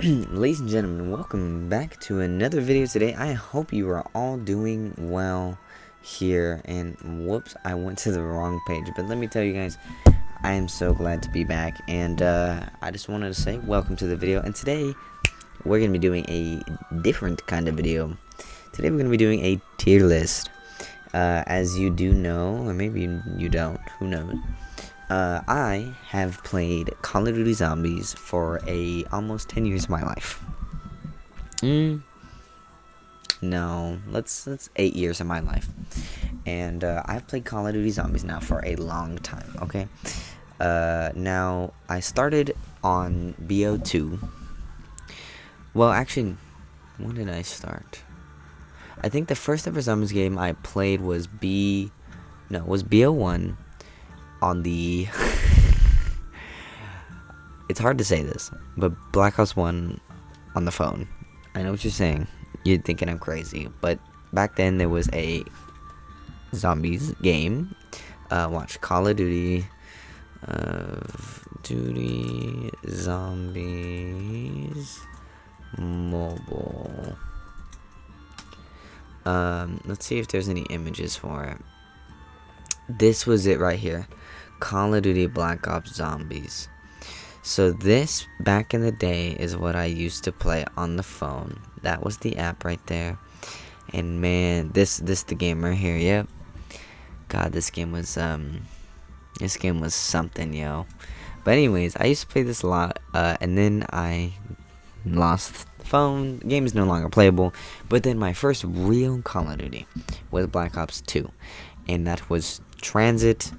Ladies and gentlemen, welcome back to another video today. I hope you are all doing well here. And whoops, I went to the wrong page. But let me tell you guys, I am so glad to be back. And I just wanted to say welcome to the video. And today, we're going to be doing a different kind of video. Today, we're going to be doing a tier list. As you do know, or maybe you don't, who knows. I have played Call of Duty Zombies for almost 10 years of my life. No, let's 8 years of my life. And I've played Call of Duty Zombies now for a long time, okay? Now, I started on BO2. Well, actually, when did I start? I think the first ever Zombies game I played was BO1 on the it's hard to say this, but Black Ops 1 on the phone. I know what you're saying. You're thinking I'm crazy, but back then there was a Zombies game. Watch Call of Duty Zombies Mobile. Let's see if there's any images for it. This was it right here. Call of Duty Black Ops Zombies. So this, back in the day, is what I used to play on the phone. That was the app right there. And man, this the game right here, yep. God, this game was something, yo. But anyways, I used to play this a lot, and then I lost the phone. The game is no longer playable. But then my first real Call of Duty was Black Ops 2. And that was Transit,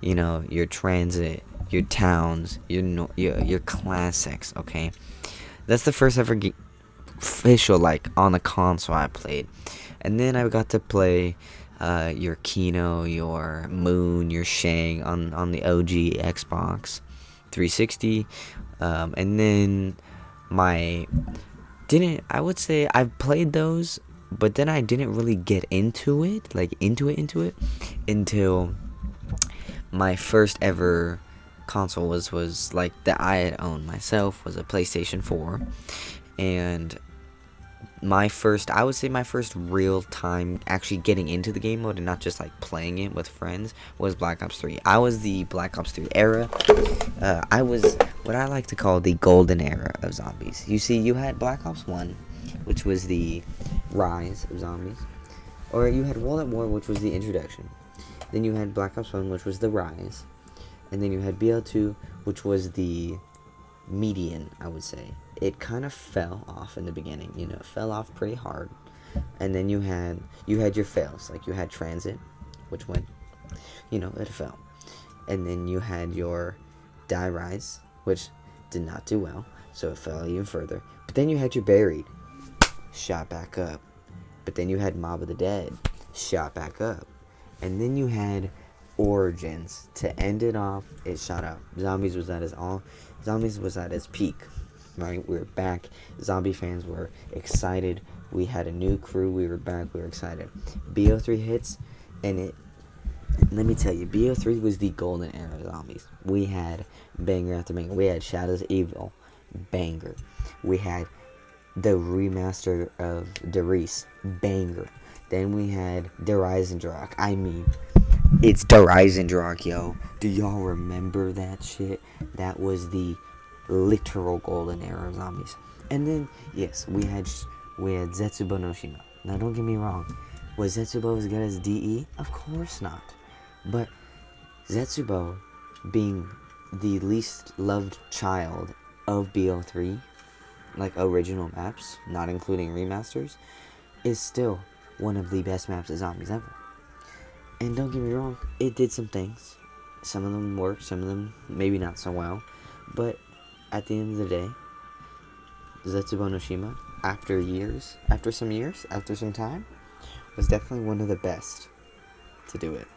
you know, your Transit, your towns, your classics, okay? That's the first ever official, like, on the console I played. And then I got to play your Kino, your Moon, your Shang on the OG Xbox 360. And then I would say I've played those, but then I didn't really get into it, until my first ever console was like that I had owned myself was a PlayStation 4, and my first real time actually getting into the game mode and not just like playing it with friends was Black Ops 3. I was the Black Ops 3 era. I was what I like to call the golden era of zombies. You see, you had Black Ops 1, which was the rise of zombies, or you had World at War, which was the introduction. Then you had Black Ops 1, which was the rise, and then you had BL2, which was the median, I would say. It kind of fell off in the beginning, it fell off pretty hard. And then you had your fails, like you had Transit, which went, it fell. And then you had your Die Rise, which did not do well, so it fell even further. But then you had your Buried, shot back up. But then you had Mob of the Dead, shot back up. And then you had Origins to end it off. It shot up. Zombies was at its peak, right? We were back. Zombie fans were excited. We had a new crew. We were back. We were excited. BO3 hits, and let me tell you, BO3 was the golden era of zombies. We had banger after banger. We had Shadows of Evil, banger. We had the remaster of Derice, banger. Then we had Der Eisendrache. I mean, it's Der Eisendrache, yo. Do y'all remember that shit? That was the literal golden era of zombies. And then, yes, we had Zetsubo no Shima. Now, don't get me wrong. Was Zetsubo as good as DE? Of course not. But Zetsubo, being the least loved child of BO3, like original maps, not including remasters, is still one of the best maps of zombies ever. And don't get me wrong, it did some things. Some of them worked, some of them maybe not so well. But at the end of the day, Zetsubo no Shima, after some time, was definitely one of the best to do it.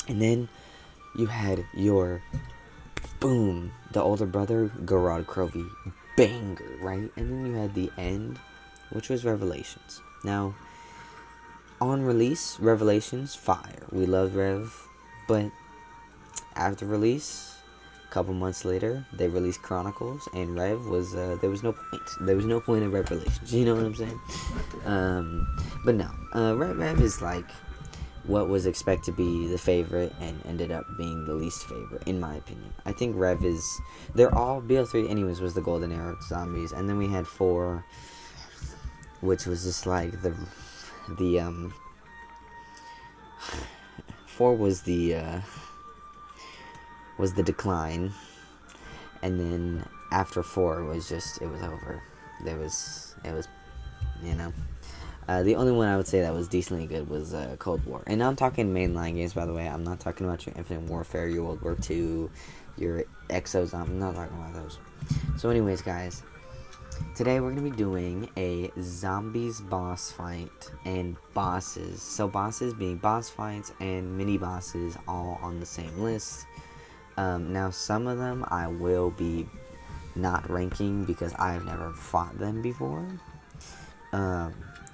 And then you had your boom, the older brother, Gorod Krovi, banger, right? And then you had the end, which was Revelations. Now, on release, Revelations, fire. We loved Rev, but after release, couple months later, they released Chronicles, and Rev was there was no point. There was no point in Revelations. You know what I'm saying? But no, Rev is like what was expected to be the favorite and ended up being the least favorite, in my opinion. I think Rev is... They're all... BO3, anyways, was the golden era of zombies. And then we had 4, which was just like the 4 was the decline. And then after 4 was just... It was over. It was, you know... the only one I would say that was decently good was Cold War. And I'm talking mainline games, by the way. I'm not talking about your Infinite Warfare, your World War II, your Exos. I'm not talking about those. So anyways, guys, today we're going to be doing a zombies boss fight and bosses. So bosses being boss fights and mini bosses all on the same list. Now, some of them I will be not ranking because I've never fought them before.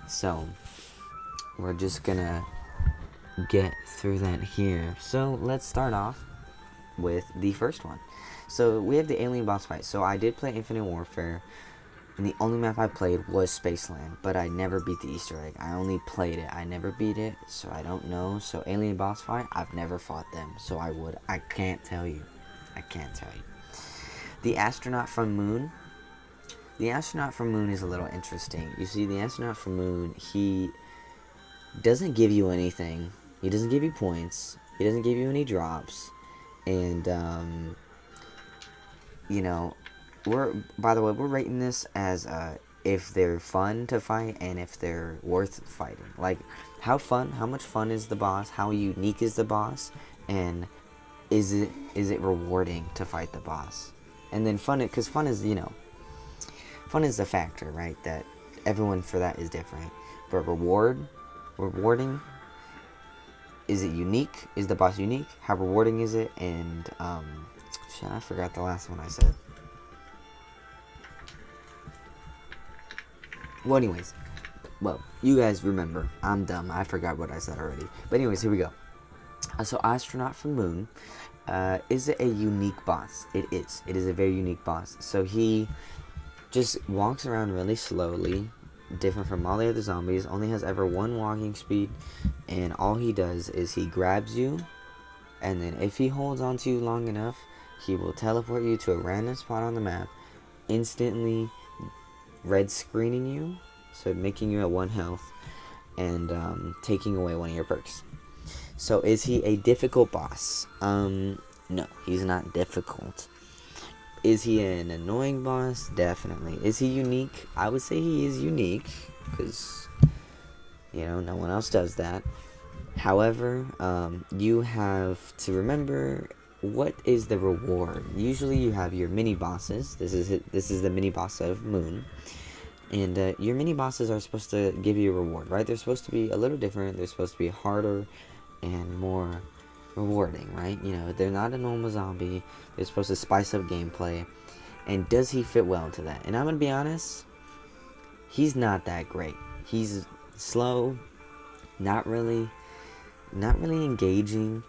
So, we're just gonna get through that here. So, let's start off with the first one. So, we have the alien boss fight. So, I did play Infinite Warfare, and the only map I played was Spaceland, but I never beat the Easter egg. I only played it. I never beat it, so I don't know. So, alien boss fight, I've never fought them, so I can't tell you. I can't tell you. The astronaut from Moon. The astronaut from Moon is a little interesting. You see, the astronaut from Moon, he doesn't give you anything. He doesn't give you points. He doesn't give you any drops. And, you know, by the way, we're rating this as if they're fun to fight and if they're worth fighting. Like, how much fun is the boss? How unique is the boss? And is it rewarding to fight the boss? And then fun, because fun is, you know, fun is the factor, right? That everyone for that is different. But rewarding, is it unique? Is the boss unique? How rewarding is it? And, shit, I forgot the last one I said. Well, anyways. Well, you guys remember. I'm dumb. I forgot what I said already. But anyways, here we go. So, Astronaut from Moon. Is it a unique boss? It is. It is a very unique boss. So, he just walks around really slowly, different from all the other zombies, only has ever 1 walking speed, and all he does is he grabs you, and then if he holds on to you long enough, he will teleport you to a random spot on the map, instantly red screening you, so making you at 1 health, and taking away one of your perks. So is he a difficult boss? No, he's not difficult. Is he an annoying boss? Definitely. Is he unique? I would say he is unique, because, you know, no one else does that. However, you have to remember, what is the reward? Usually you have your mini bosses. This is the mini boss of Moon. And your mini bosses are supposed to give you a reward, right? They're supposed to be a little different. They're supposed to be harder and more rewarding, right? You know, they're not a normal zombie. They're supposed to spice up gameplay. And does he fit well into that? And I'm gonna be honest, he's not that great. He's slow, not really engaging,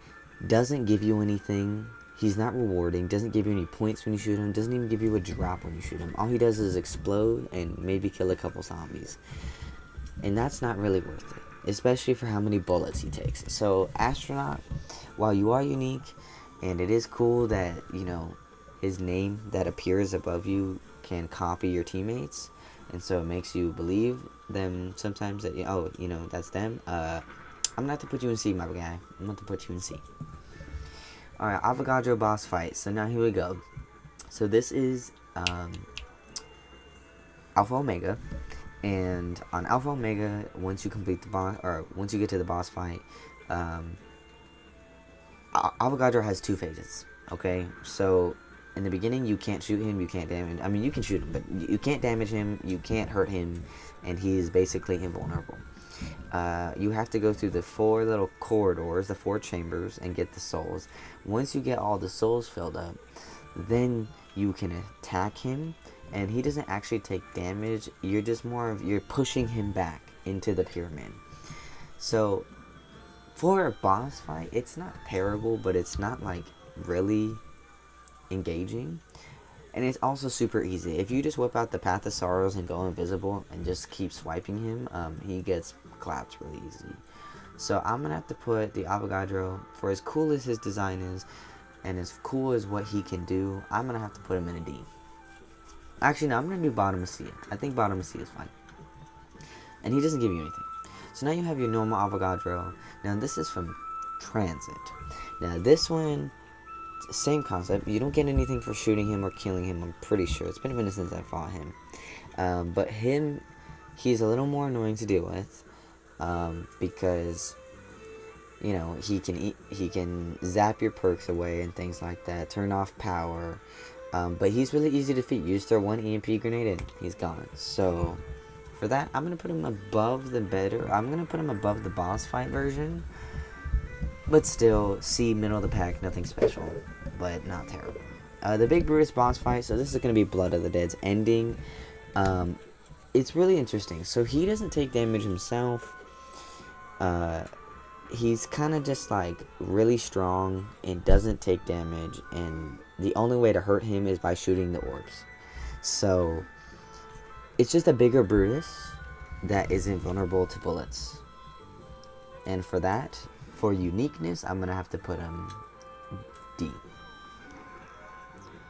doesn't give you anything. He's not rewarding, doesn't give you any points when you shoot him, doesn't even give you a drop when you shoot him. All he does is explode and maybe kill a couple zombies. And that's not really worth it, especially for how many bullets he takes. So, Astronaut, while you are unique, and it is cool that, you know, his name that appears above you can copy your teammates, and so it makes you believe them sometimes that, oh, you know, that's them. I'm gonna have to put you in C, my guy. I'm gonna have to put you in C. Alright, Avogadro boss fight. So now here we go. So this is Alpha Omega. And on Alpha Omega, once you complete the boss, or once you get to the boss fight, Avogadro has 2 phases. Okay? So in the beginning, you can't shoot him, you can't damage. I mean, you can shoot him, but you can't damage him, you can't hurt him, and he is basically invulnerable. You have to go through the 4 little corridors, the 4 chambers, and get the souls. Once you get all the souls filled up, then you can attack him, and he doesn't actually take damage. You're just you're pushing him back into the pyramid. So, for a boss fight, it's not terrible, but it's not, like, really engaging. And it's also super easy. If you just whip out the Path of Sorrows and go invisible and just keep swiping him, he gets clapped really easy. So I'm going to have to put the Avogadro, for as cool as his design is, and as cool as what he can do, I'm going to have to put him in a D. Actually, no, I'm going to do bottom of C. I think bottom of C is fine. And he doesn't give you anything. So now you have your normal Avogadro. Now this is from Transit. Now this one, same concept. You don't get anything for shooting him or killing him, I'm pretty sure. It's been a minute since I fought him. But he's a little more annoying to deal with. Because, you know, he can zap your perks away and things like that. Turn off power. But he's really easy to defeat. You just throw one EMP grenade in. He's gone. So, for that, I'm going to put him above the I'm going to put him above the boss fight version. But still, C, middle of the pack, nothing special. But not terrible. The big Brutus boss fight. So this is going to be Blood of the Dead's ending. It's really interesting. So he doesn't take damage himself. He's kind of just like really strong and doesn't take damage, and the only way to hurt him is by shooting the orbs. So it's just a bigger Brutus that is invulnerable to bullets. And for that, for uniqueness, I'm gonna have to put him D.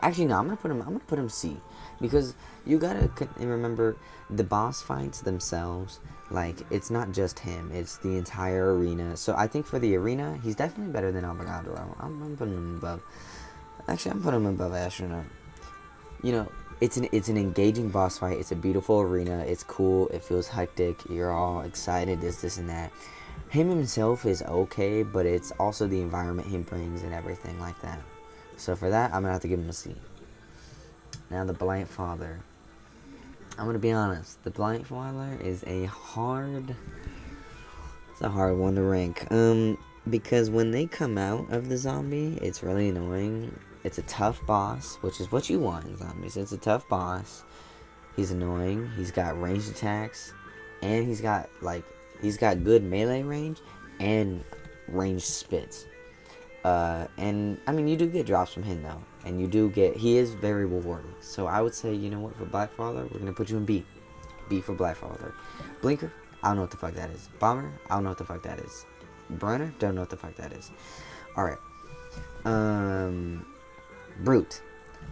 Actually, no, I'm gonna put him C, because you gotta remember the boss fights themselves. Like, it's not just him; it's the entire arena. So I think for the arena, he's definitely better than Avogadro. I'm putting him above. Actually, I'm putting him above Astronaut. You know, it's an engaging boss fight. It's a beautiful arena. It's cool. It feels hectic. You're all excited. This and that. Him himself is okay, but it's also the environment he brings and everything like that. So for that, I'm going to have to give him a C. Now the Blight Father. I'm going to be honest. The Blight Father is a hard one to rank. Because when they come out of the zombie, it's really annoying. It's a tough boss, which is what you want in zombies. It's a tough boss. He's annoying. He's got ranged attacks. And he's got good melee range and ranged spits. And I mean, you do get drops from him though, and he is very rewarding. So I would say, you know what, for Blackfather, we're gonna put you in B. B for Blackfather. Blinker, I don't know what the fuck that is. Bomber, I don't know what the fuck that is. Burner, don't know what the fuck that is. All right. Brute.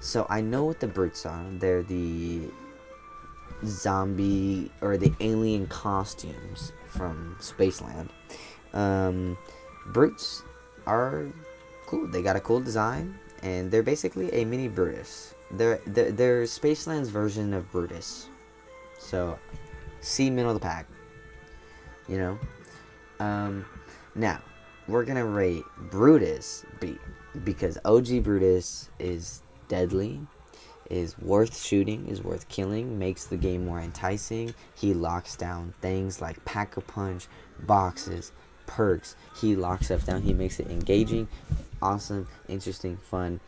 So I know what the brutes are. They're the zombie or the alien costumes from Spaceland. Brutes are cool. They got a cool design, and they're basically a mini Brutus. They're Spaceland's version of Brutus. So, C, middle of the pack. You know. Now we're gonna rate Brutus B, because OG Brutus is deadly, is worth shooting, is worth killing, makes the game more enticing. He locks down things like Pack-a-Punch, boxes, perks. He locks stuff down. He makes it engaging, awesome, interesting, fun.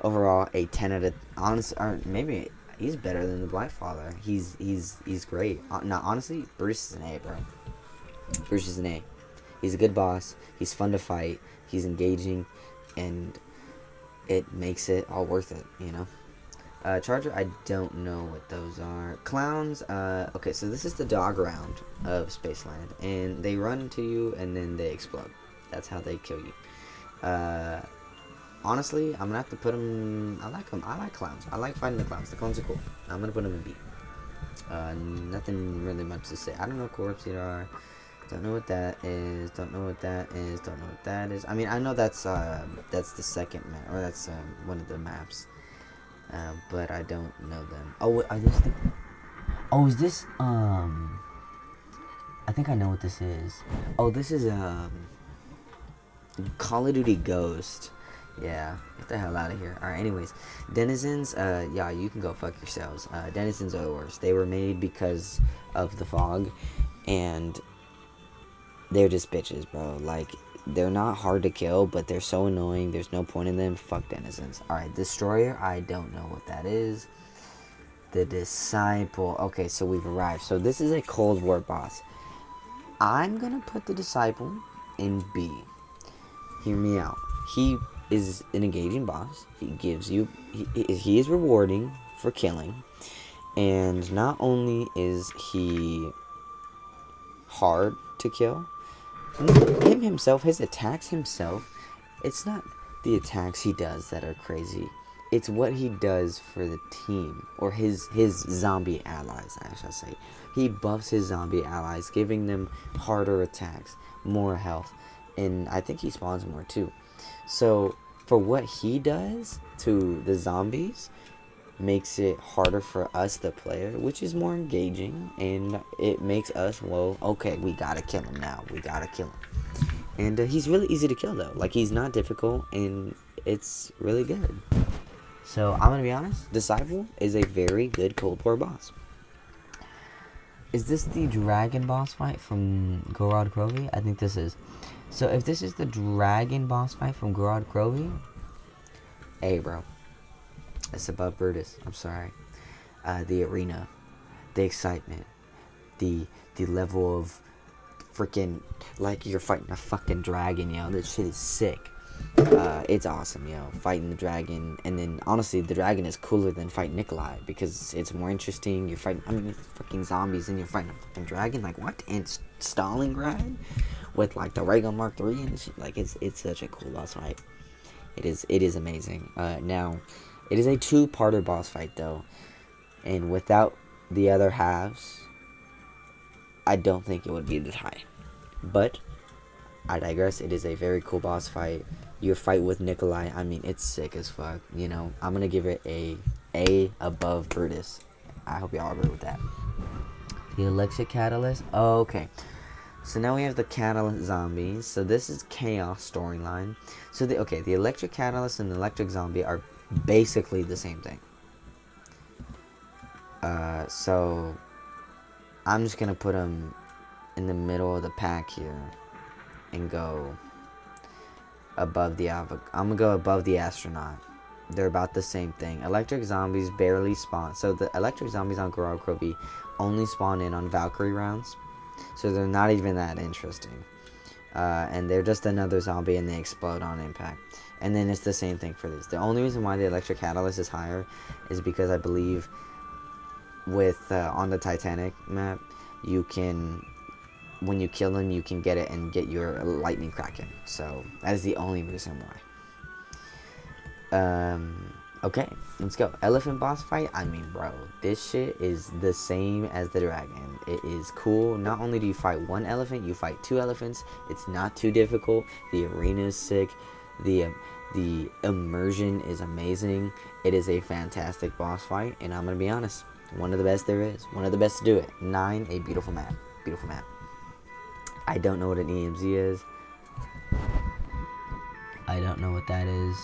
Overall, a 10 out of honest, or maybe he's better than the Blackfather. He's great. No, honestly, Bruce is an A, bro. Bruce is an A. He's a good boss. He's fun to fight. He's engaging, and it makes it all worth it, you know. Charger, I don't know what those are. Clowns, okay, so this is the dog round of Spaceland, and they run into you, and then they explode. That's how they kill you. Honestly, I'm gonna have to put them, I like them, I like clowns. I like fighting the clowns. The clowns are cool. I'm gonna put them in B. Nothing really much to say. I don't know Corpse Eater. Don't know what that is. Don't know what that is. Don't know what that is. I mean, I know that's the second map, or that's one of the maps. But I don't know them. Oh, is this I think I know what this is. Oh, this is Call of Duty Ghost. Yeah, get the hell out of here. Alright, anyways. Denizens, yeah, you can go fuck yourselves. Denizens are the worst. They were made because of the fog, and they're just bitches, bro. Like, they're not hard to kill, but they're so annoying. There's no point in them. Fuck Denizens. Alright, Destroyer, I don't know what that is. The Disciple. Okay, so we've arrived. So this is a Cold War boss. I'm gonna put the Disciple in B. Hear me out. He is an engaging boss. He gives you, he is rewarding for killing, and not only is he hard to kill, him himself, his attacks himself, it's not the attacks he does that are crazy. It's what he does for the team, or his zombie allies, I should say. He buffs his zombie allies, giving them harder attacks, more health, and I think he spawns more too. So for what he does to the zombies, makes it harder for us, the player, which is more engaging, and it makes us, well, okay, we gotta kill him now. We gotta kill him. And he's really easy to kill, though. Like, he's not difficult, and it's really good. So, I'm gonna be honest, Disciple is a very good Cold War boss. Is this the dragon boss fight from Gorod Krovi? I think this is. So, if this is the dragon boss fight from Gorod Krovi, hey, bro. It's above Brutus. I'm sorry. The arena, the excitement, the level of freaking, like, you're fighting a fucking dragon, yo. This shit is sick. It's awesome, yo. Fighting the dragon, and then honestly, the dragon is cooler than fighting Nikolai because it's more interesting. You're fighting, I mean, fucking zombies, and you're fighting a fucking dragon. Like, what? In Stalingrad with like the Raygun Mark III and shit. Like, it's such a cool boss fight. It is amazing. Now. It is a two-parter boss fight, though, and without the other halves, I don't think it would be this high. But I digress. It is a very cool boss fight. Your fight with Nikolai, I mean, it's sick as fuck. You know, I'm gonna give it a above Brutus. I hope y'all agree with that. The Electric Catalyst. Oh, okay. So now we have the Catalyst zombies. So this is Chaos storyline. So the Electric Catalyst and the Electric Zombie are basically the same thing. So I'm just gonna put them in the middle of the pack here and go above the I'm gonna go above the Astronaut. They're about the same thing. Electric zombies barely spawn. So the electric zombies on Gorod Krovi only spawn in on Valkyrie rounds, so they're not even that interesting. And they're just another zombie, and they explode on impact. And then it's the same thing for these. The only reason why the Electric Catalyst is higher is because I believe with on the Titanic map, you can, when you kill them, you can get it and get your Lightning Kraken. So that is the only reason why. Okay, let's go. Elephant boss fight. I mean, bro, this shit is the same as the dragon. It is cool. Not only do you fight one elephant, you fight two elephants. It's not too difficult. The arena is sick. The immersion is amazing. It is a fantastic boss fight, and I'm gonna be honest, one of the best there is. One of the best to do it. 9, a beautiful map. Beautiful map. I don't know what an EMZ is. I don't know what that is.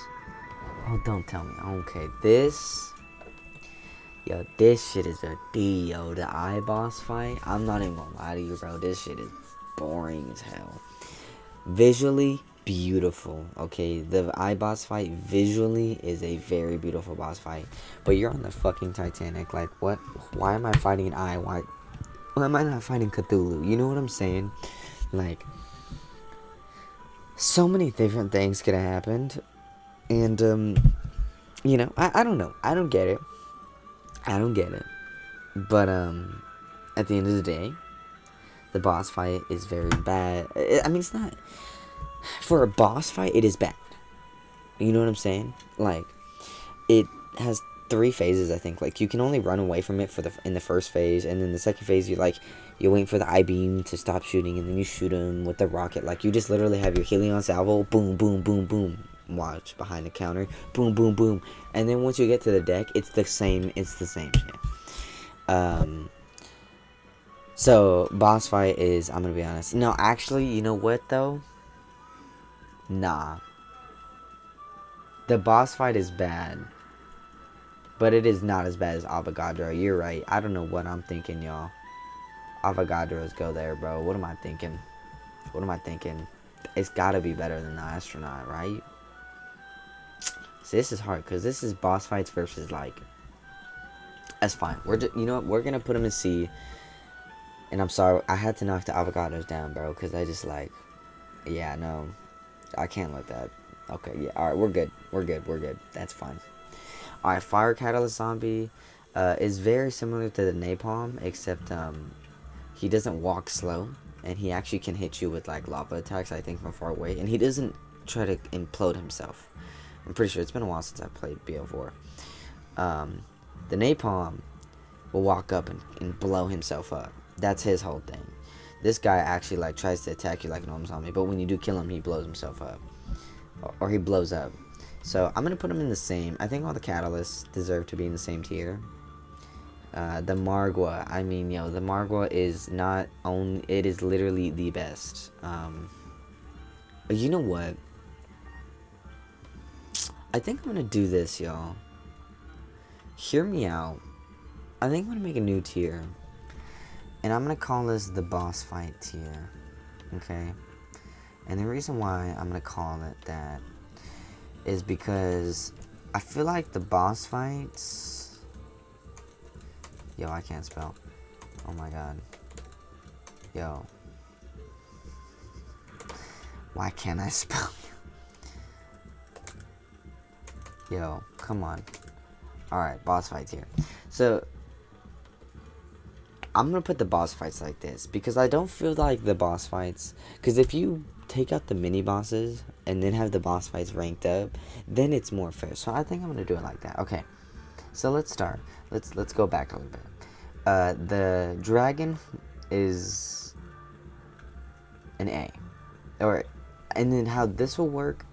Oh, don't tell me. Okay, this shit is a D, yo. The eye boss fight, I'm not even gonna lie to you, bro. This shit is boring as hell. Visually beautiful, okay? The eye boss fight visually is a very beautiful boss fight. But you're on the fucking Titanic. Like, what? Why am I fighting an eye? Why am I not fighting Cthulhu? You know what I'm saying? Like, so many different things could have happened. And, you know, I don't know. I don't get it. But, at the end of the day, the boss fight is very bad. I mean, it's not... For a boss fight, it is bad. You know what I'm saying? Like, it has 3 phases, I think. Like, you can only run away from it in the first phase, and then the second phase, you wait for the I-beam to stop shooting, and then you shoot him with the rocket. Like, you just literally have your Helion salvo, boom, boom, boom, boom. Watch behind the counter, boom, boom, boom, and then once you get to the deck, it's the same shit. So boss fight is, I'm gonna be honest. No, actually, you know what though? Nah. The boss fight is bad, but it is not as bad as Avogadro. You're right. I don't know what I'm thinking, y'all. Avogadros go there, bro. What am I thinking? It's gotta be better than the Astronaut, right? See, this is hard because this is boss fights versus, like, that's fine. You know what? We're gonna put him in C. And I'm sorry, I had to knock the Avogados down, bro, because I just, like, yeah, no, I can't let that Okay, yeah, alright, we're good. We're good, we're good. That's fine. Alright, Fire Catalyst Zombie is very similar to the Napalm, except he doesn't walk slow, and he actually can hit you with like lava attacks, I think, from far away, and he doesn't try to implode himself. I'm pretty sure it's been a while since I played BO4. The Napalm will walk up and blow himself up. That's his whole thing. This guy actually like tries to attack you like a normal zombie, but when you do kill him, he blows himself up, or he blows up. So I'm gonna put him in the same. I think all the catalysts deserve to be in the same tier. The Margwa, I mean, yo, the Margwa is not only, it is literally the best. You know what? I think I'm gonna do this, y'all. Hear me out. I think I'm gonna make a new tier, and I'm gonna call this the boss fight tier. Okay? And the reason why I'm gonna call it that is because I feel like the boss fights. Yo, I can't spell. Oh my god. Yo. Why can't I spell? Yo, come on. Alright, boss fights here. So, I'm gonna put the boss fights like this, because I don't feel like the boss fights, because if you take out the mini bosses and then have the boss fights ranked up, then it's more fair. So I think I'm gonna do it like that. Okay, so let's start. Let's go back a little bit. The dragon is an A, and then how this will work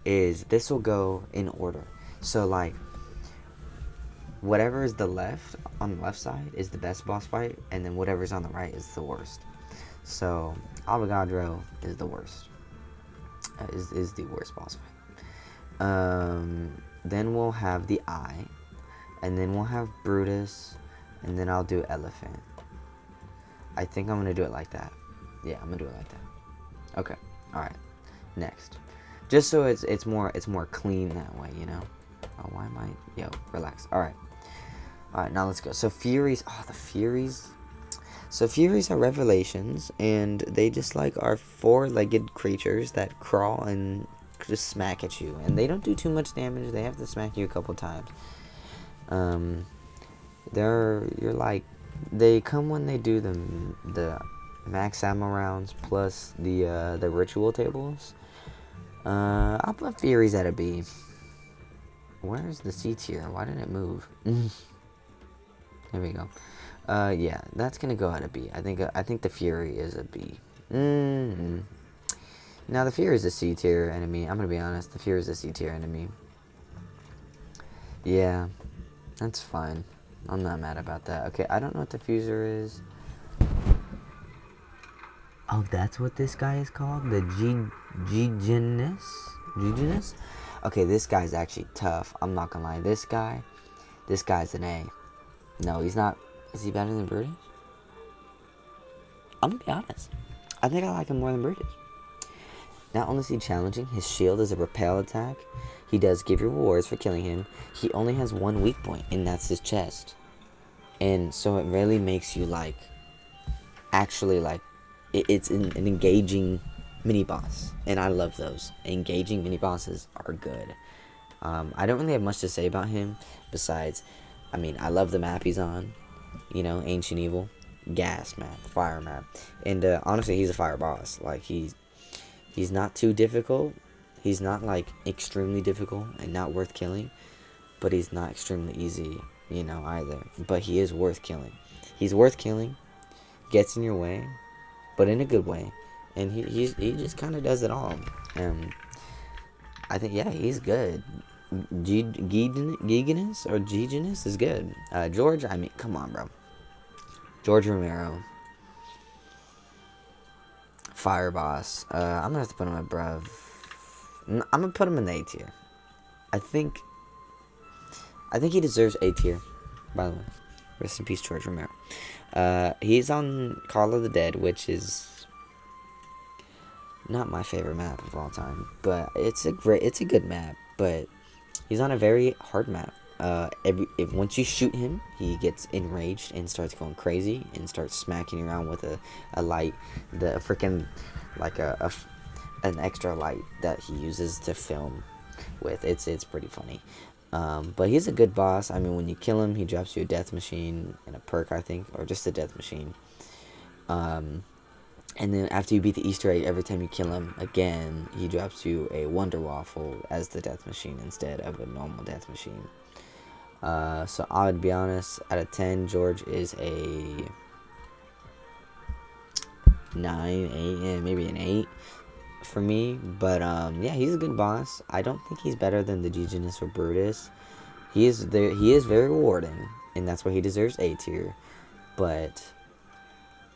is this will go in order. So like, whatever is the left on the left side is the best boss fight, and then whatever's on the right is the worst. So Avogadro is the worst. Is the worst boss fight. Then we'll have the Eye, and then we'll have Brutus, and then I'll do Elephant. I think I'm gonna do it like that. Yeah, I'm gonna do it like that. Okay. All right. Next, just so it's more clean that way, you know. Oh, why am I? Yo, relax. All right. All right. Now let's go. So Furies. Oh, the Furies. So Furies are revelations, and they just like are four-legged creatures that crawl and just smack at you, and they don't do too much damage. They have to smack you a couple times. You're like, they come when they do the max ammo rounds plus the ritual tables. I'll put Furies at a B. Where's the C tier? Why didn't it move? There we go. Yeah, that's gonna go at a B. I think the Fury is a B. Now the Fury is a C tier enemy. I'm gonna be honest. The Fury is a C tier enemy. Yeah, that's fine. I'm not mad about that. Okay, I don't know what the Fuser is. Oh, that's what this guy is called? The Giginus? Giginus? Okay, this guy's actually tough. I'm not gonna lie. This guy's an A. No, he's not. Is he better than Brutus? I'm gonna be honest. I think I like him more than Brutus. Not only is he challenging, his shield is a repel attack. He does give rewards for killing him. He only has one weak point, and that's his chest. And so it really makes you like, actually like, it's an engaging mini boss, and I love those. Engaging mini bosses are good. I don't really have much to say about him besides, I mean, I love the map he's on. You know, Ancient Evil, gas map, fire map, and honestly, he's a fire boss. Like he's not too difficult. He's not like extremely difficult and not worth killing, but he's not extremely easy, you know, either. But he is worth killing. He's worth killing. Gets in your way, but in a good way, and he just kind of does it all. I think, yeah, he's good. Giginus is good. George, I mean, come on, bro. George Romero, fire boss. I'm gonna have to put him above. I'm gonna put him in the A tier. I think he deserves A tier. By the way, rest in peace, George Romero. He's on Call of the Dead, which is not my favorite map of all time, but it's a good map. But he's on a very hard map. Once you shoot him, he gets enraged and starts going crazy and starts smacking you around with a light, the freaking like a an extra light that he uses to film with. It's pretty funny. But he's a good boss. I mean, when you kill him, he drops you a death machine and a perk, I think, or just a death machine. And then after you beat the Easter egg, every time you kill him again, he drops you a Wonder Waffle as the death machine instead of a normal death machine. So I would be honest, out of 10, George is a 9, 8, maybe an 8 for me. But yeah, he's a good boss. I don't think he's better than the Giginus or Brutus. He is very rewarding, and that's why he deserves A tier. But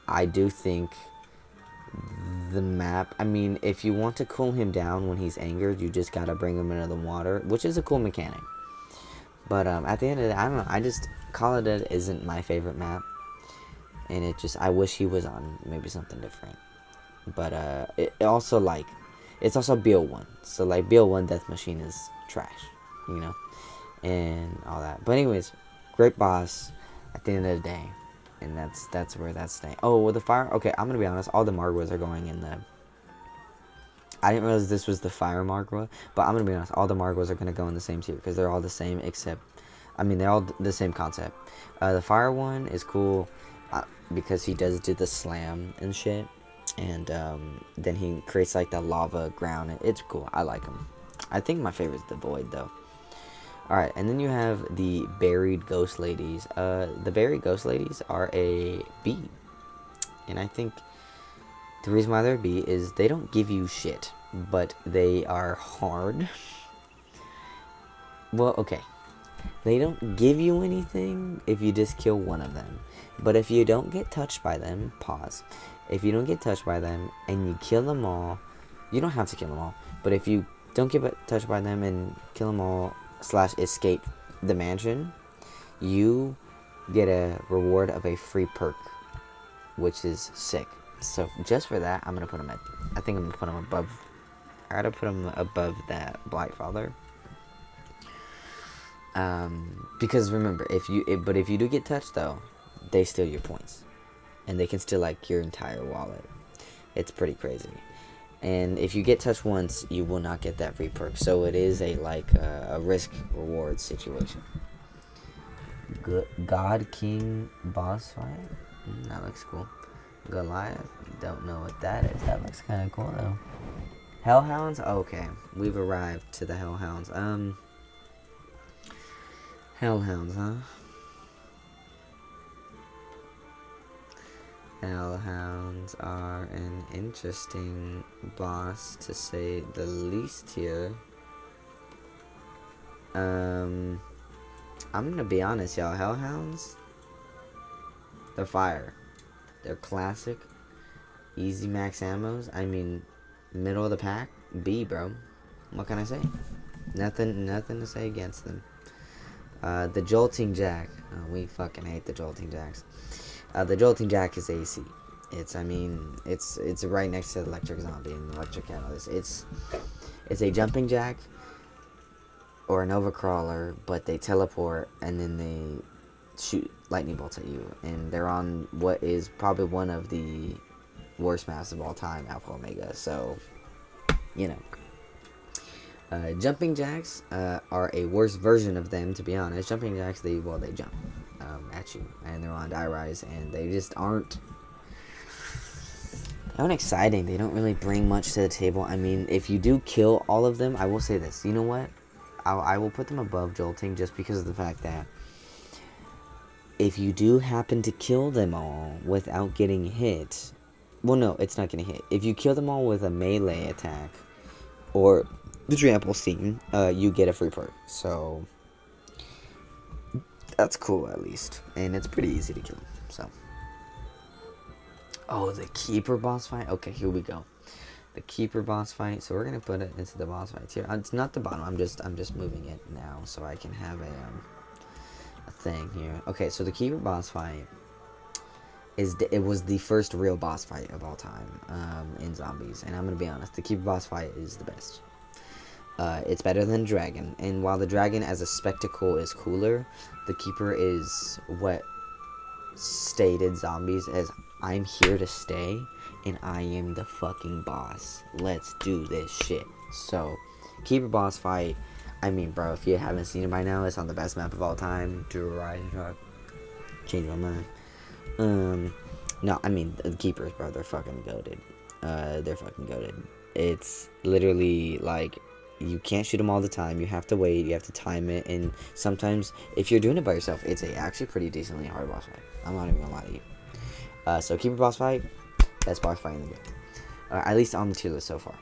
I do think the map, I mean, if you want to cool him down when he's angered, you just gotta bring him into the water, which is a cool mechanic. But at the end of the day, I don't know, I just, Call of Duty isn't my favorite map, and I wish he was on maybe something different. But it also, like, it's also BO1, so like BO1 Death Machine is trash, you know, and all that. But anyways, great boss at the end of the day. And that's where that's staying. Oh, well, the fire. Okay, I'm gonna be honest. All the Margwas are going in the. I didn't realize this was the fire Margwa, but I'm gonna be honest. All the Margwas are gonna go in the same tier because they're all the same, except, I mean, they're all the same concept. The fire one is cool because he does do the slam and shit, and then he creates like the lava ground. It's cool. I like him. I think my favorite is the Void though. Alright, and then you have the Buried Ghost Ladies. The Buried Ghost Ladies are a B. And I think the reason why they're a B is they don't give you shit, but they are hard. Well, okay. They don't give you anything if you just kill one of them. But if you don't get touched by them, pause. If you don't get touched by them and you kill them all, you don't have to kill them all. But if you don't get touched by them and kill them all, / escape the mansion, you get a reward of a free perk, which is sick. So just for that, I'm gonna put him at. I think I'm gonna put him above. I gotta put him above that Blightfather. Because remember, if you do get touched though, they steal your points, and they can steal like your entire wallet. It's pretty crazy. And if you get touched once, you will not get that free perk. So it is a risk reward situation. God King boss fight. That looks cool. Goliath. Don't know what that is. That looks kind of cool though. Hellhounds. Okay, we've arrived to the Hellhounds. Hellhounds, huh? Hellhounds are an interesting boss, to say the least here. I'm gonna be honest, y'all. Hellhounds, they're fire. They're classic. Easy max ammos. I mean, middle of the pack. B, bro. What can I say? Nothing to say against them. The Jolting Jack. Oh, we fucking hate the Jolting Jacks. The Jolting Jack is AC. It's right next to the Electric Zombie and Electric Catalyst. It's a Jumping Jack or an Overcrawler, but they teleport and then they shoot lightning bolts at you. And they're on what is probably one of the worst maps of all time, Alpha Omega. So, you know. Jumping Jacks are a worse version of them, to be honest. Jumping Jacks, they jump at you, and they're on die rise, and they just aren't exciting. They don't really bring much to the table. I mean, if you do kill all of them, I will say this. You know what? I will put them above Jolting just because of the fact that if you do happen to kill them all without getting hit, well, no, it's not getting hit. If you kill them all with a melee attack or the trample scene, you get a free perk. So that's cool, at least, and it's pretty easy to kill them. So, oh, the Keeper boss fight. Okay, here we go. The Keeper boss fight. So we're gonna put it into the boss fights here. It's not the bottom. I'm just moving it now so I can have a thing here. Okay, so the Keeper boss fight it was the first real boss fight of all time in zombies, and I'm gonna be honest. The Keeper boss fight is the best. It's better than Dragon, and while the Dragon as a spectacle is cooler, the Keeper is what stated zombies as I'm here to stay, and I am the fucking boss. Let's do this shit. So, Keeper boss fight. I mean, bro, if you haven't seen it by now, it's on the best map of all time. Do a Rising Truck. Change my mind. No, I mean, the Keepers, bro, they're fucking goated. They're fucking goated. It's literally like, you can't shoot them all the time. You have to wait. You have to time it. And sometimes, if you're doing it by yourself, it's actually pretty decently hard boss fight. I'm not even gonna lie to you. So Keeper boss fight, best boss fight in the game. At least on the tier list so far.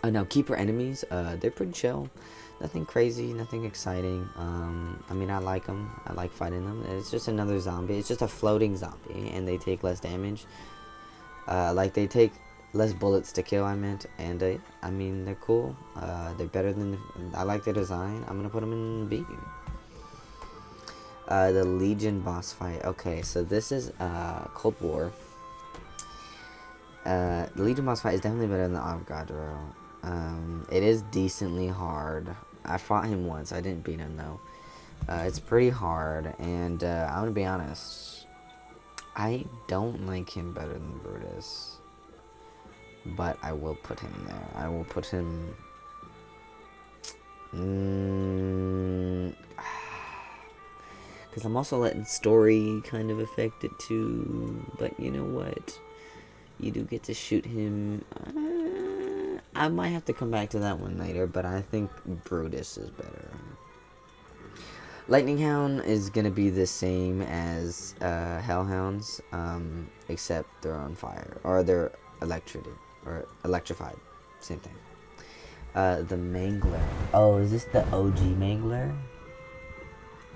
Now Keeper enemies, they're pretty chill. Nothing crazy, nothing exciting. I mean, I like them. I like fighting them. It's just another zombie. It's just a floating zombie, and they take less damage. Like, they take less bullets to kill, I meant. And, I mean, they're cool. They're better than... I like their design. I'm going to put them in B. The Legion boss fight. Okay, so this is Cold War. The Legion boss fight is definitely better than the Avogadro. It is decently hard. I fought him once. I didn't beat him, though. It's pretty hard, and I'm gonna be honest. I don't like him better than Brutus. But I will put him there. I will put him... Because I'm also letting story kind of affect it, too. But you know what? You do get to shoot him... I might have to come back to that one later, but I think Brutus is better. Lightning Hound is going to be the same as Hellhounds, except they're on fire, or they're electrified. Same thing. The Mangler. Oh, is this the OG Mangler?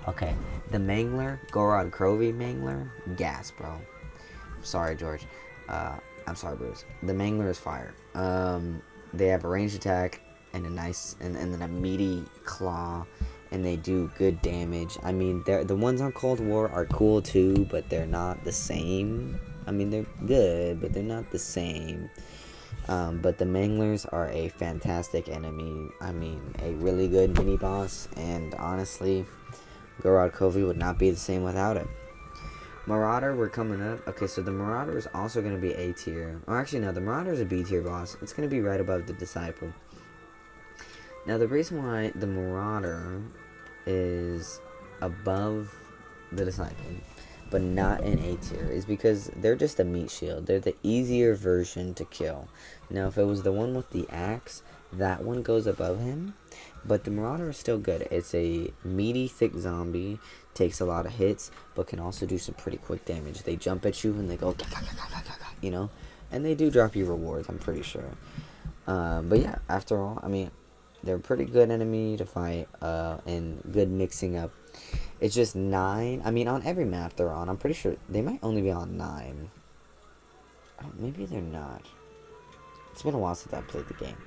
Okay. The Mangler, Gorod Crovey Mangler, gas, bro. Sorry, George. I'm sorry, Bruce. The Mangler is fire. They have a ranged attack and a nice, and then a meaty claw, and they do good damage. I mean, the ones on Cold War are cool too, but they're not the same. I mean, they're good, but they're not the same. But the Manglers are a fantastic enemy. I mean, a really good mini boss, and honestly, Gorod Covey would not be the same without it. Marauder, we're coming up. Okay, so the Marauder is also going to be A tier. Or actually, no, the Marauder is a B tier boss. It's going to be right above the Disciple. Now, the reason why the Marauder is above the Disciple, but not in A tier, is because they're just a meat shield. They're the easier version to kill. Now, if it was the one with the axe, that one goes above him. But the Marauder is still good. It's a meaty, thick zombie. Takes a lot of hits, but can also do some pretty quick damage. They jump at you and they go, you know? And they do drop you rewards, I'm pretty sure. But yeah, after all, I mean, they're a pretty good enemy to fight, and good mixing up. It's just 9. I mean, on every map they're on, I'm pretty sure they might only be on 9. Maybe they're not. It's been a while since I played the game.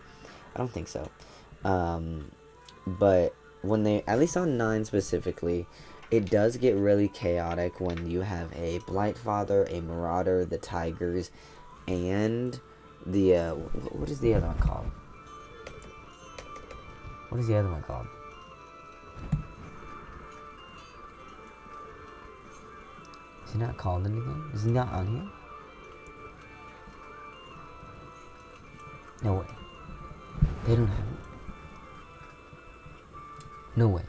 I don't think so. But when they, at least on 9 specifically, it does get really chaotic when you have a Blightfather, a Marauder, the Tigers, and the, what is the other one called? What is the other one called? Is he not called anything? Is he not on here? No way. They don't have it. No way.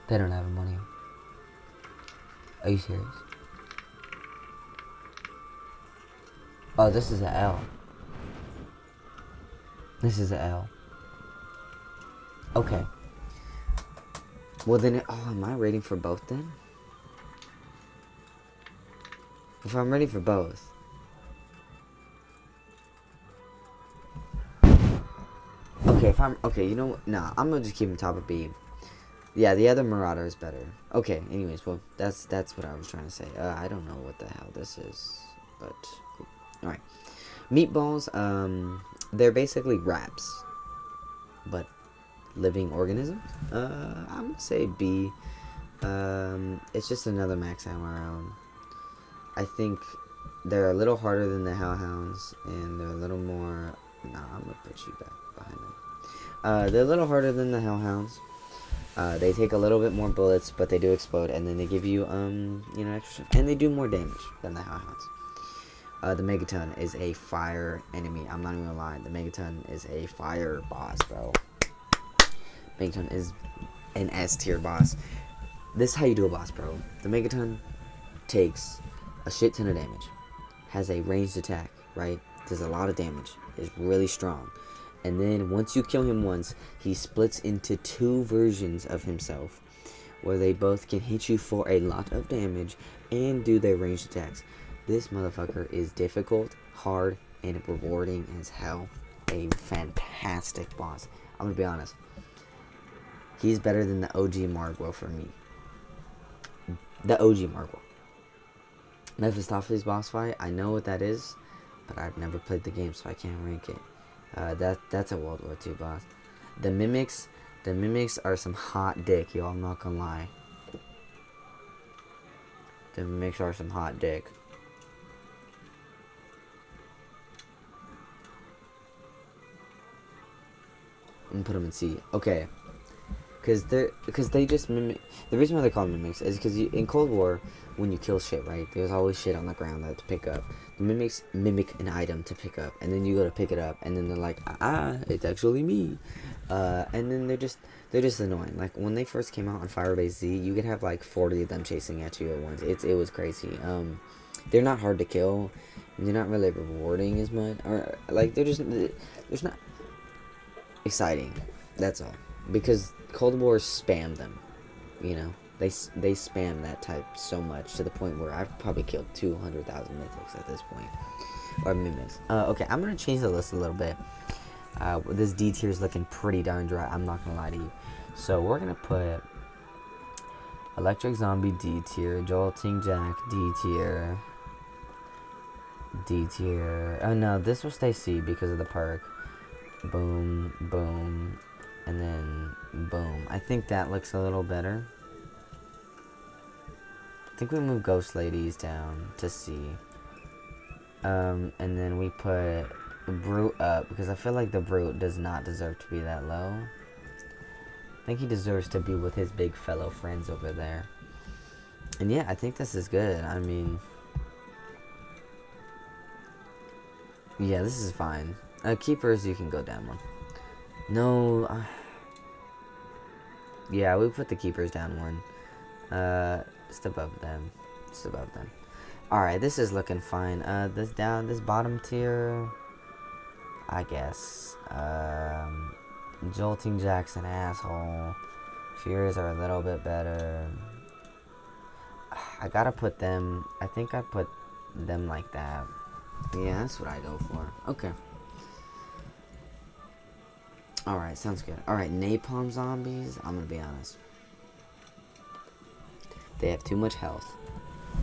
They don't have him on here. Are you serious? Oh, this is an L. This is an L. Okay. Well then, am I rating for both then? If I'm ready for both. Okay, you know what? Nah, I'm gonna just keep him top of B. Yeah, the other Marauder is better. Okay, anyways, well, that's what I was trying to say. I don't know what the hell this is, but cool. Alright. Meatballs, they're basically wraps, but living organisms. I'm gonna say B. It's just another max ammo. I think they're a little harder than the Hellhounds, and they're a little more... Nah, I'm gonna put you back behind them. They're a little harder than the Hellhounds. They take a little bit more bullets, but they do explode, and then they give you, extra, and they do more damage than the Hellhounds. The Megaton is a fire enemy. I'm not even gonna lie. The Megaton is a fire boss, bro. Megaton is an S tier boss. This is how you do a boss, bro. The Megaton takes a shit ton of damage, has a ranged attack, right? Does a lot of damage, is really strong. And then once you kill him once, he splits into 2 versions of himself, where they both can hit you for a lot of damage and do their ranged attacks. This motherfucker is difficult, hard, and rewarding as hell. A fantastic boss. I'm gonna be honest. He's better than the OG Margwa for me. The OG Margwa. Mephistopheles boss fight, I know what that is, but I've never played the game, so I can't rank it. That's a World War II boss. The mimics are some hot dick, y'all. I'm not gonna lie. The mimics are some hot dick. I'm gonna put them in C. Okay. Because they just mimic. The reason why they call them mimics is because in Cold War, when you kill shit, right, there's always shit on the ground that to pick up. The mimics mimic an item to pick up, and then you go to pick it up, and then they're like, it's actually me. And then they're just annoying. Like when they first came out on Firebase Z, you could have like 40 of them chasing at you at once. It was crazy. They're not hard to kill. They're not really rewarding as much, or like they're not exciting. That's all. Because Cold War spam them, they spam that type so much to the point where I've probably killed 200,000 mythics at this point, or mimics. Okay, I'm gonna change the list a little bit. This D tier is looking pretty darn dry. I'm not gonna lie to you. So we're gonna put Electric Zombie D tier, Jolting Jack D tier, D tier. Oh no, this will stay C because of the perk. Boom, boom. And then, boom. I think that looks a little better. I think we move Ghost Ladies down to C. And then we put Brute up, because I feel like the Brute does not deserve to be that low. I think he deserves to be with his big fellow friends over there. And yeah, I think this is good. I mean, yeah, this is fine. Keepers, you can go down one. No, yeah, we put the Keepers down one. Just above them. Alright, this is looking fine. This bottom tier, I guess. Jolting Jack's an asshole. Fears are a little bit better. I gotta put them, I think I put them like that. Yeah, that's what I go for. Okay. Alright, sounds good. Alright, Napalm Zombies, I'm gonna be honest. They have too much health.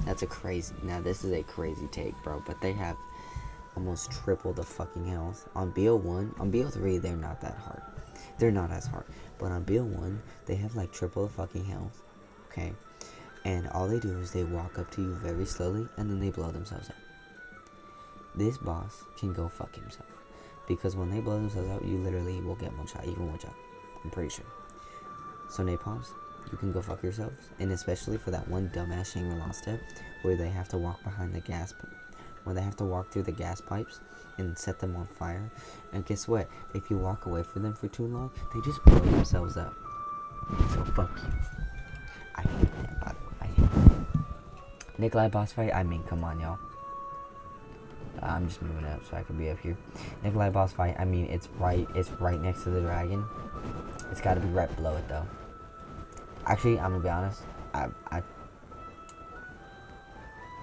That's a crazy... Now, this is a crazy take, bro. But they have almost triple the fucking health. On BO1, on BO3, they're not that hard. They're not as hard. But on BO1, they have like triple the fucking health. Okay? And all they do is they walk up to you very slowly, and then they blow themselves up. This boss can go fuck himself. Because when they blow themselves out, you literally will get one shot. You can one shot. I'm pretty sure. So napalms, you can go fuck yourselves. And especially for that one dumbass Shangri-La step where they have to walk behind the gas, where they have to walk through the gas pipes and set them on fire. And guess what? If you walk away from them for too long, they just blow themselves up. So fuck you. I hate that, by the way. I hate that. Nikolai boss fight, I mean, come on, y'all. I'm just moving up so I can be up here. Nikolai boss fight, I mean, it's right next to the dragon. It's gotta be right below it, though. Actually, I'm gonna be honest.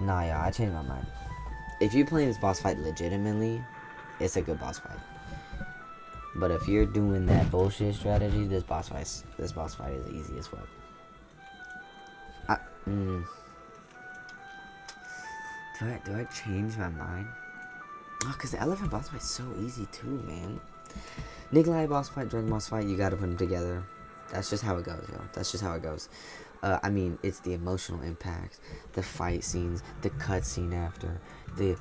Nah, yeah, I changed my mind. If you're playing this boss fight legitimately, it's a good boss fight. But if you're doing that bullshit strategy, this boss fight is easy as fuck. Do I change my mind? Oh, because the elephant boss fight is so easy too, man. Nikolai boss fight, Dragon boss fight, you gotta put them together. That's just how it goes, yo. That's just how it goes. I mean, it's the emotional impact, the fight scenes, the cutscene after, the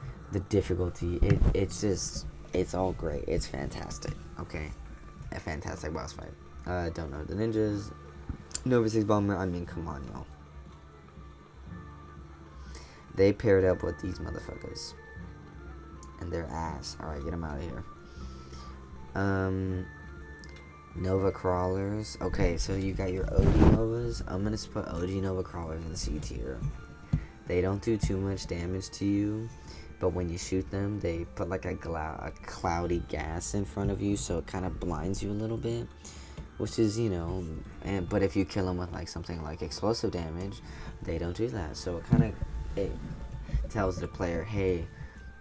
difficulty. It's all great. It's fantastic. Okay, a fantastic boss fight. Don't know the ninjas. Nova 6 Bomber, I mean, come on, y'all. They paired up with these motherfuckers. And their ass. Alright, get them out of here. Nova Crawlers. Okay, so you got your OG Novas. I'm gonna put OG Nova Crawlers in C tier. They don't do too much damage to you, but when you shoot them, they put like a cloudy gas in front of you, so it kind of blinds you a little bit, which is, you know, but if you kill them with like something like explosive damage, they don't do that. So it kind of tells the player, hey,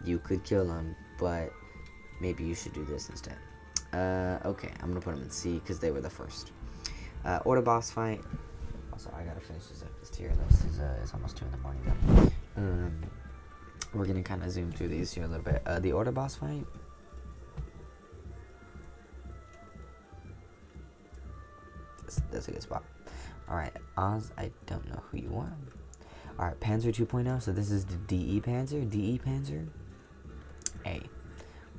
you could kill them, but maybe you should do this instead. Okay, I'm gonna put them in C because they were the first. Order boss fight. Also, I gotta finish this tier list. It's almost 2 in the morning now. We're gonna kind of zoom through these here a little bit. The order boss fight. That's a good spot. Alright, Oz, I don't know who you are. Alright, Panzer 2.0. So this is the DE Panzer. DE Panzer A.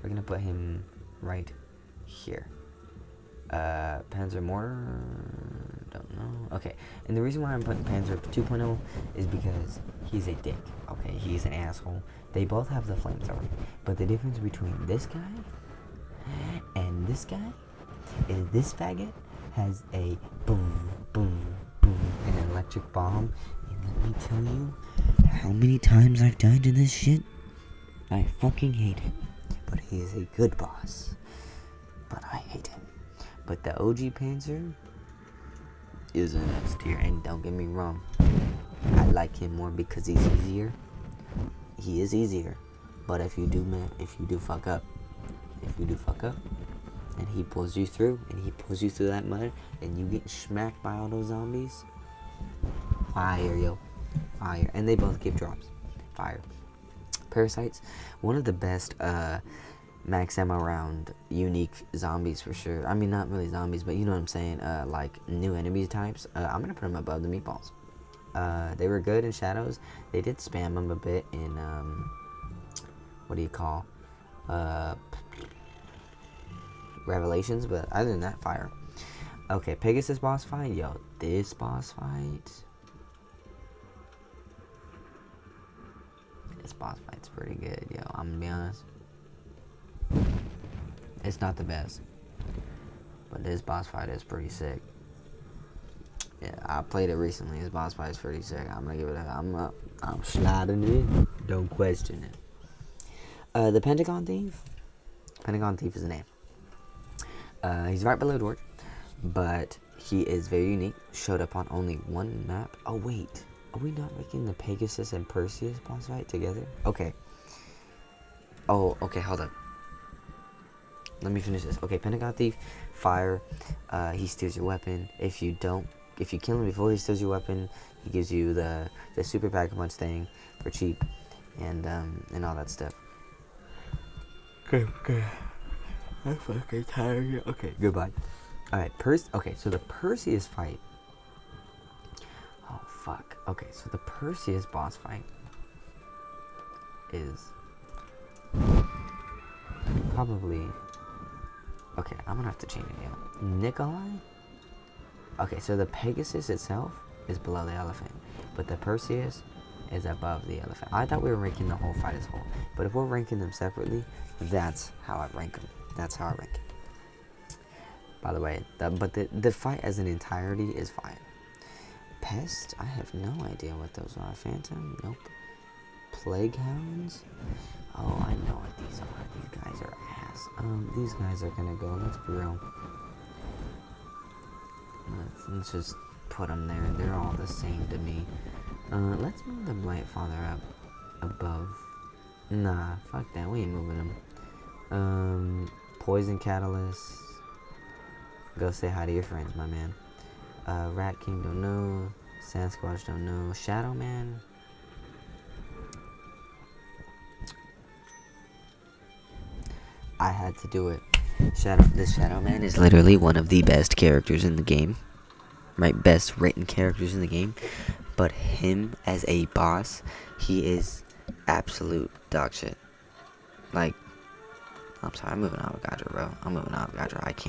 We're gonna put him right here. Panzer Mortar, don't know. Okay, and the reason why I'm putting Panzer 2.0 is because he's a dick. Okay, he's an asshole. They both have the flamethrower, but the difference between this guy and this guy is this faggot has a boom, boom, boom, an electric bomb. And let me tell you how many times I've died to this shit. I fucking hate him, but he is a good boss. But I hate him. But the OG Panzer is an S tier, and don't get me wrong, I like him more because he's easier. He is easier, but if you do fuck up, and he pulls you through, that mud, and you get smacked by all those zombies, fire, yo, fire. And they both give drops, fire. Parasites, one of the best max ammo round unique zombies for sure. I mean, not really zombies, but you know what I'm saying, like new enemy types. I'm gonna put them above the meatballs. They were good in shadows. They did spam them a bit in what do you call Revelations, but other than that, fire. Okay, Pegasus boss fight. Yo, this boss fight, fight's pretty good, yo. I'm gonna be honest. It's not the best, but this boss fight is pretty sick. Yeah, I played it recently. This boss fight is pretty sick. I'm gonna give it I'm sliding it. Don't question it. The Pentagon Thief. Pentagon Thief is a name. He's right below Dork, but he is very unique. Showed up on only one map. Oh wait, are we not making the Pegasus and Perseus boss fight together? Okay. Oh, okay. Hold up. Let me finish this. Okay, Pentagon Thief, fire. He steals your weapon. If you kill him before he steals your weapon, he gives you the super pack-a-punch thing for cheap, and all that stuff. Okay. I'm fucking tired. Okay, goodbye. Alright, okay, so the Perseus fight. Oh fuck. Okay, so the Perseus boss fight is probably. Okay, I'm gonna have to change it now. Nikolai? Okay, so the Pegasus itself is below the elephant, but the Perseus is above the elephant. I thought we were ranking the whole fight as whole, but if we're ranking them separately, that's how I rank them. That's how I rank it. By the way, the fight as an entirety is fine. Pest? I have no idea what those are. Phantom? Nope. Plague Hounds? Oh, I know what these are. These guys are ass. These guys are gonna go. Let's be real. Let's just put them there. They're all the same to me. Let's move the Blight Father up above. Nah, fuck that. We ain't moving them. Poison Catalyst. Go say hi to your friends, my man. Rat King, don't know. Sasquatch, don't know. Shadow Man. I had to do it. This Shadow Man is literally one of the best characters in the game. Right? Best written characters in the game. But him as a boss, he is absolute dog shit. Like, I'm sorry, I'm moving Avogadro, bro.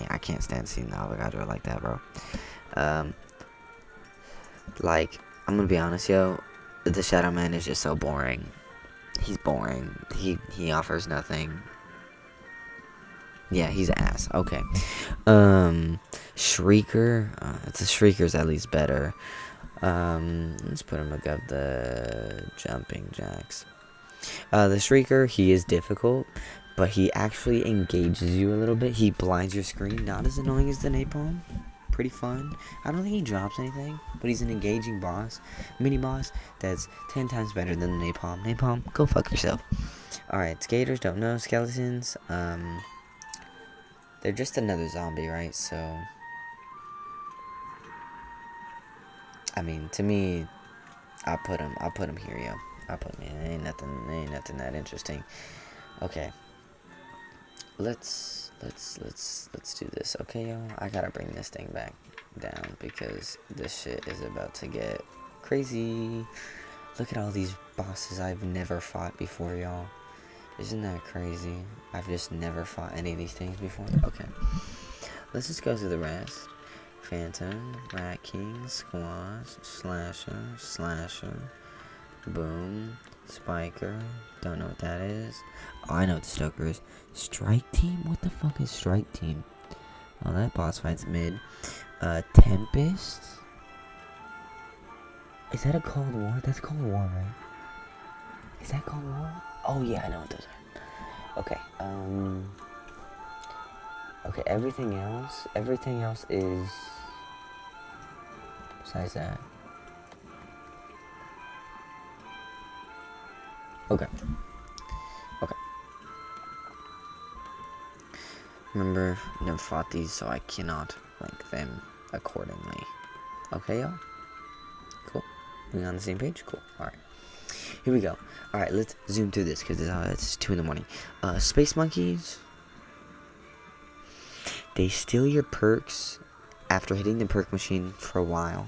I can't stand seeing the Avogadro like that, bro. Like, I'm gonna be honest, yo. The Shadow Man is just so boring. He's boring. He offers nothing. Yeah, he's ass. Okay. Shrieker. The Shrieker's at least better. Let's put him above the Jumping Jacks. The Shrieker, he is difficult, but he actually engages you a little bit. He blinds your screen. Not as annoying as the Napalm. Pretty fun. I don't think he drops anything, but he's an engaging boss. Mini boss that's 10 times better than the Napalm. Napalm, go fuck yourself. Alright, skaters, don't know. Skeletons, they're just another zombie, right? So, I mean, to me, I'll put him here, yo. I'll put him here. Ain't nothing that interesting. Okay. Let's do this. Okay, yo. I gotta bring this thing back down because this shit is about to get crazy. Look at all these bosses I've never fought before, y'all. Isn't that crazy? I've just never fought any of these things before. Okay. Let's just go through the rest. Phantom, Rat King, Squash, Slasher, Boom, Spiker. Don't know what that is. Oh, I know what the Stoker is. Strike Team? What the fuck is Strike Team? Oh, that boss fight's mid. Tempest? Is that a Cold War? That's Cold War, right? Is that Cold War? Oh, yeah, I know what those are. Okay, okay, everything else is... Besides that. Okay. Remember, never fought these, so I cannot rank them accordingly. Okay, y'all? Cool. We on the same page? Cool. Alright. Here we go. Alright, let's zoom through this, because it's 2 in the morning. Space Monkeys. They steal your perks after hitting the perk machine for a while,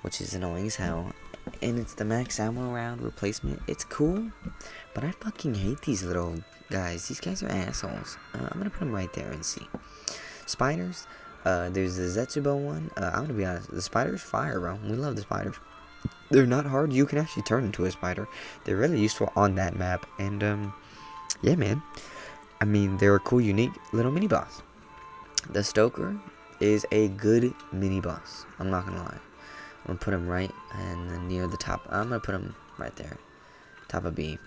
which is annoying as hell. And it's the max ammo round replacement. It's cool, but I fucking hate these little guys. These guys are assholes. I'm gonna put them right there and see. Spiders. There's the Zetsubo one. I'm gonna be honest. The spiders fire, bro. We love the spiders. They're not hard. You can actually turn into a spider. They're really useful on that map. And yeah, man. I mean, they're a cool, unique little mini boss. The Stoker is a good mini boss. I'm not gonna lie. I'm gonna put him right and near the top. I'm gonna put him right there, top of B,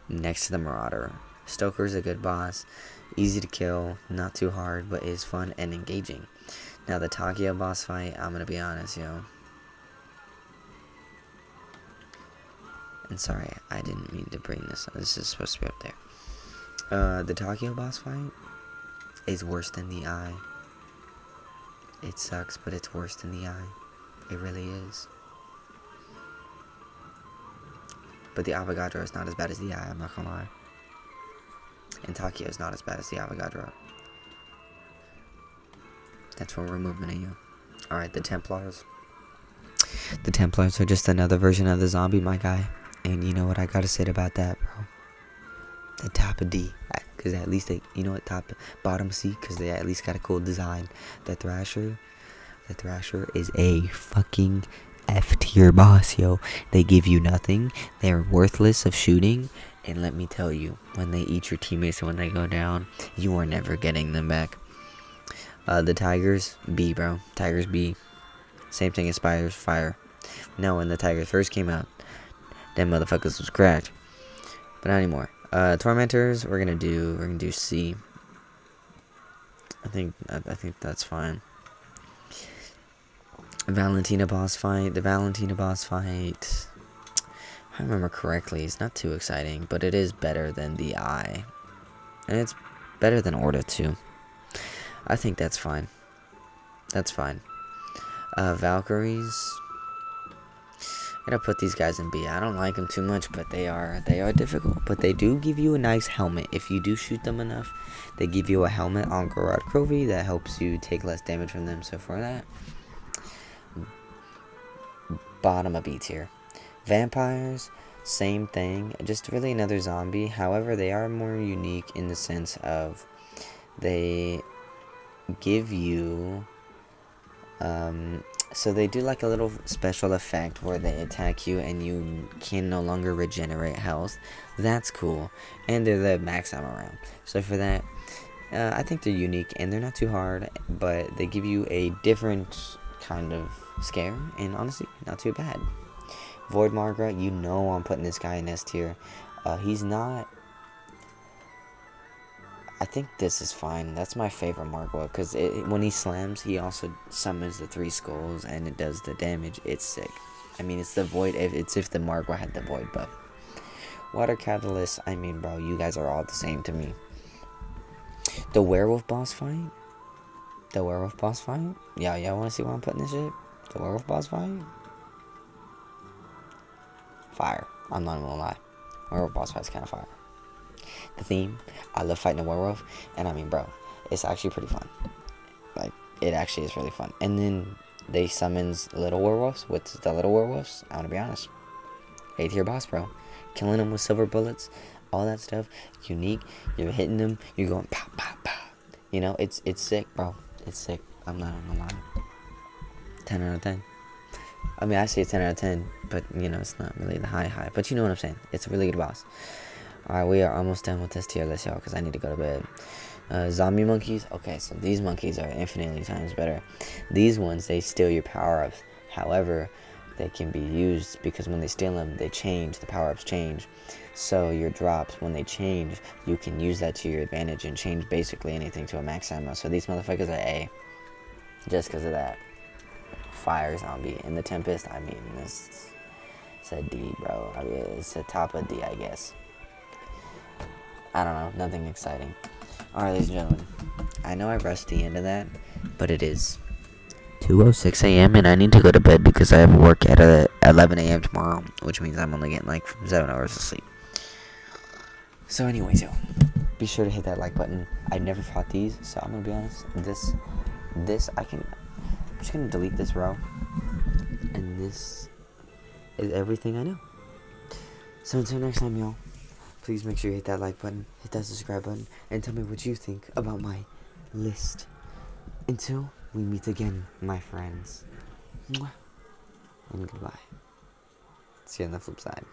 next to the Marauder. Stoker's a good boss, easy to kill, not too hard, but is fun and engaging. Now the Takio boss fight, I'm gonna be honest, yo. And sorry, I didn't mean to bring this. This is supposed to be up there. The Takio boss fight is worse than the Eye. It sucks, but it's worse than the Eye. It really is. But the Avogadro is not as bad as the Eye, I'm not gonna lie. And Takio is not as bad as the Avogadro. That's what we're moving at you. Alright, the Templars. The Templars are just another version of the zombie, my guy. And you know what I gotta say about that, bro? The top of D. Because at least they, you know what, bottom C, because they at least got a cool design. The Thrasher is a fucking F tier boss, yo. They give you nothing. They're worthless of shooting. And let me tell you, when they eat your teammates and when they go down, you are never getting them back. The Tigers, B, bro. Tigers, B. Same thing as Spiders, fire. No, when the Tigers first came out, them motherfuckers was cracked. But not anymore. Tormentors, we're gonna do C. I think that's fine. Valentina boss fight. The Valentina boss fight, if I remember correctly, it's not too exciting, but it is better than the Eye. And it's better than Orta too. I think that's fine. That's fine. Valkyries. I gotta put these guys in B. I don't like them too much, but they are difficult. But they do give you a nice helmet. If you do shoot them enough, they give you a helmet on Gorod Krovi that helps you take less damage from them. So for that, bottom of B tier. Vampires, same thing. Just really another zombie. However, they are more unique in the sense of they give you So they do like a little special effect where they attack you and you can no longer regenerate health. That's cool. And they're the max ammo round. So for that, I think they're unique and they're not too hard, but they give you a different kind of scare, and honestly, not too bad. Void Margra, you know I'm putting this guy in S tier. He's not... I think this is fine. That's my favorite Margwa, because when he slams, he also summons the 3 skulls, and it does the damage. It's sick. I mean, it's the Void. It's if the Margwa had the Void buff. Water Catalyst, I mean, bro, you guys are all the same to me. The Werewolf boss fight? The Werewolf boss fight? Y'all want to see why I'm putting this shit? The Werewolf boss fight? Fire. I'm not even gonna lie. Werewolf boss fight's kind of fire. The theme, I love fighting a werewolf, and I mean, bro, it's actually pretty fun. Like, it actually is really fun. And then they summons little werewolves with the little werewolves. I want to be honest, A tier boss, bro. Killing them with silver bullets, all that stuff, unique. You're hitting them, you're going pow pow pow. You know, it's sick, bro. It's sick. I'm not gonna lie. 10 out of 10. I mean, I say 10 out of 10, but you know, it's not really the high. But you know what I'm saying. It's a really good boss. Alright, we are almost done with this tier list, y'all, because I need to go to bed. Zombie monkeys. Okay, so these monkeys are infinitely times better. These ones, they steal your power-ups. However, they can be used because when they steal them, they change. The power-ups change. So your drops, when they change, you can use that to your advantage and change basically anything to a max ammo. So these motherfuckers are A. Just because of that. Fire zombie. And the Tempest, I mean, it's a D, bro. I mean, it's a top of D, I guess. I don't know, nothing exciting. Alright, ladies and gentlemen, I know I rushed the end of that, but it is 2:06 a.m. and I need to go to bed because I have work at 11 a.m. tomorrow, which means I'm only getting like 7 hours of sleep. So anyways, yo, be sure to hit that like button. I've never fought these, so I'm gonna be honest, I'm just gonna delete this row, and this is everything I know. So until next time, y'all, please make sure you hit that like button, hit that subscribe button, and tell me what you think about my list. Until we meet again, my friends. Mwah. And goodbye. See you on the flip side.